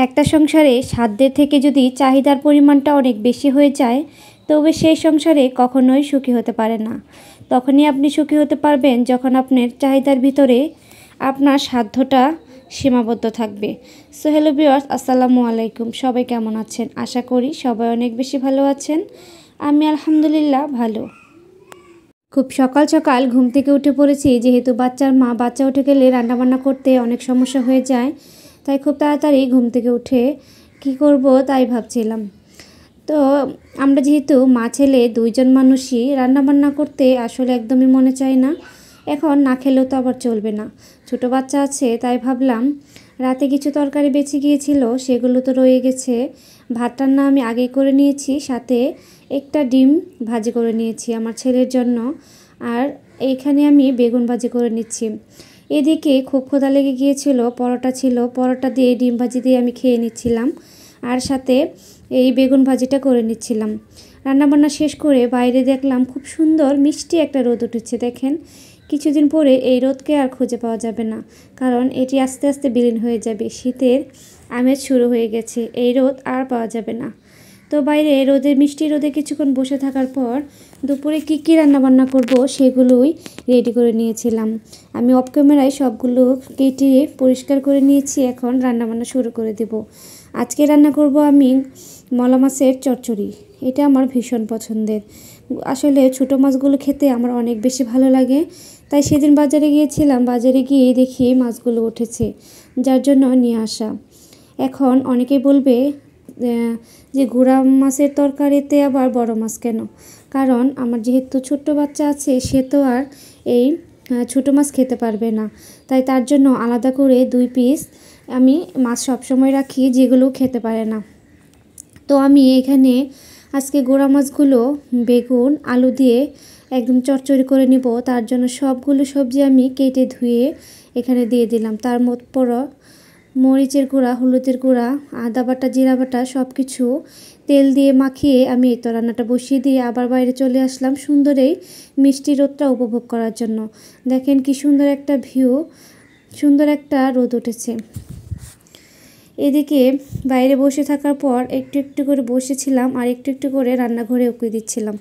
একটা সংসারে সাধ্যের থেকে যদি চাহিদার পরিমাণটা অনেক বেশি হয়ে যায় তবে সেই সংসারে কখনোই সুখী হতে পারে না। তখনই আপনি সুখী হতে পারবেন যখন আপনার চাহিদার ভিতরে আপনার সাধ্যটা সীমাবদ্ধ থাকবে। সো হ্যালো ভিউয়ার্স, আসসালামু আলাইকুম। সবাই কেমন আছেন? আশা করি সবাই অনেক বেশি ভালো আছেন। আমি আলহামদুলিল্লাহ ভালো। খুব সকাল সকাল ঘুম থেকে উঠে পড়েছি, যেহেতু বাচ্চার মা, বাচ্চা উঠে গেলে রান্নাবান্না করতে অনেক সমস্যা হয়ে যায়, তাই খুব তাড়াতাড়ি ঘুম থেকে উঠে কি করব তাই ভাবছিলাম। তো আমরা যেহেতু মা ছেলে দুইজন মানুষই, রান্নাবান্না করতে আসলে একদমই মনে চায় না। এখন না খেলেও তো আবার চলবে না, ছোটো বাচ্চা আছে, তাই ভাবলাম রাতে কিছু তরকারি বেঁচে গিয়েছিল, সেগুলো তো রয়ে গেছে। ভাত রান্না আমি আগেই করে নিয়েছি, সাথে একটা ডিম ভাজি করে নিয়েছি আমার ছেলের জন্য, আর এইখানে আমি বেগুন ভাজি করে নিচ্ছি। এদিকে খুব ক্ষুধা লেগে গিয়েছিল, পরোটা ছিল, পরোটা দিয়ে ডিম ভাজি দিয়ে আমি খেয়ে নিচ্ছিলাম, আর সাথে এই বেগুন ভাজিটা করে নিচ্ছিলাম। রান্নাবান্না শেষ করে বাইরে দেখলাম খুব সুন্দর মিষ্টি একটা রোদ উঠেছে। দেখেন, কিছুদিন পরে এই রোদকে আর খুঁজে পাওয়া যাবে না, কারণ এটি আস্তে আস্তে বিলীন হয়ে যাবে। শীতের আমেজ শুরু হয়ে গেছে, এই রোদ আর পাওয়া যাবে না। তো বাইরে রোদে, মিষ্টি রোদে কিছুক্ষণ বসে থাকার পর দুপুরে কী রান্নাবান্না করব সেগুলোই রেডি করে নিয়েছিলাম। আমি অফ ক্যামেরায় সবগুলো কেটে পরিষ্কার করে নিয়েছি, এখন রান্নাবান্না শুরু করে দেব। আজকে রান্না করব আমি মলা মাছের চচ্চড়ি। এটা আমার ভীষণ পছন্দের। আসলে ছোটো মাছগুলো খেতে আমার অনেক বেশি ভালো লাগে, তাই সেদিন বাজারে গিয়েছিলাম, বাজারে গিয়ে দেখি মাছগুলো উঠেছে, যার জন্য নিয়ে আসা। এখন অনেকেই বলবে যে গুড়া মাছের তরকারিতে আবার বড় মাছ কেন? কারণ আমার যেহেতু ছোট্ট বাচ্চা আছে, সে তো আর এই ছোটো মাছ খেতে পারবে না, তাই তার জন্য আলাদা করে 2 পিস আমি মাছ সবসময় রাখি, যেগুলো খেতে পারে না। তো আমি এখানে আজকে গুড়া মাছগুলো বেগুন আলু দিয়ে একদম চচ্চড়ি করে নিব। তার জন্য সবগুলো সবজি আমি কেটে ধুয়ে এখানে দিয়ে দিলাম। তার পর মরিচের গুঁড়া, হলুদের গুঁড়া, আদা বাটা, জিরা বাটা সব কিছু তেল দিয়ে মাখিয়ে আমি এই তো রান্নাটা বসিয়ে দিয়ে আবার বাইরে চলে আসলাম সুন্দর এই মিষ্টি রোদটা উপভোগ করার জন্য। দেখেন কি সুন্দর একটা ভিউ, সুন্দর একটা রোদ উঠেছে। এদিকে বাইরে বসে থাকার পর একটু একটু করে বসেছিলাম, আর একটু একটু করে রান্নাঘরে উঁকি দিচ্ছিলাম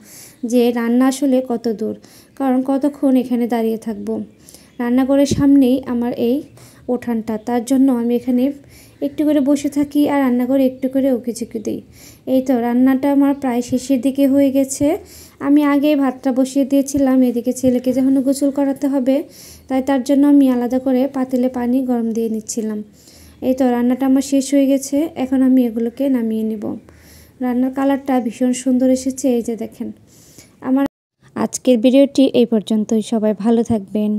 যে রান্না আসলে কত দূর, কারণ কতক্ষণ এখানে দাঁড়িয়ে থাকবো। রান্নাঘরের সামনেই আমার এই উঠানটা, তার জন্য আমি এখানে একটু করে বসে থাকি আর রান্নাঘরে একটু করে উঁকি ঝুঁকি দিই। এই তো রান্নাটা আমার প্রায় শেষের দিকে হয়ে গেছে। আমি আগেই ভাতটা বসিয়ে দিয়েছিলাম, এদিকে ছেলেকে যখন গোসল করাতে হবে, তাই তার জন্য আমি আলাদা করে পাতিলে পানি গরম দিয়ে নিচ্ছিলাম। এই তো রান্নাটা আমার শেষ হয়ে গেছে, এখন আমি এগুলোকে নামিয়ে নিব। রান্নার কালারটা ভীষণ সুন্দর এসেছে, এই যে দেখেন। আমার আজকের ভিডিওটি এই পর্যন্তই। সবাই ভালো থাকবেন।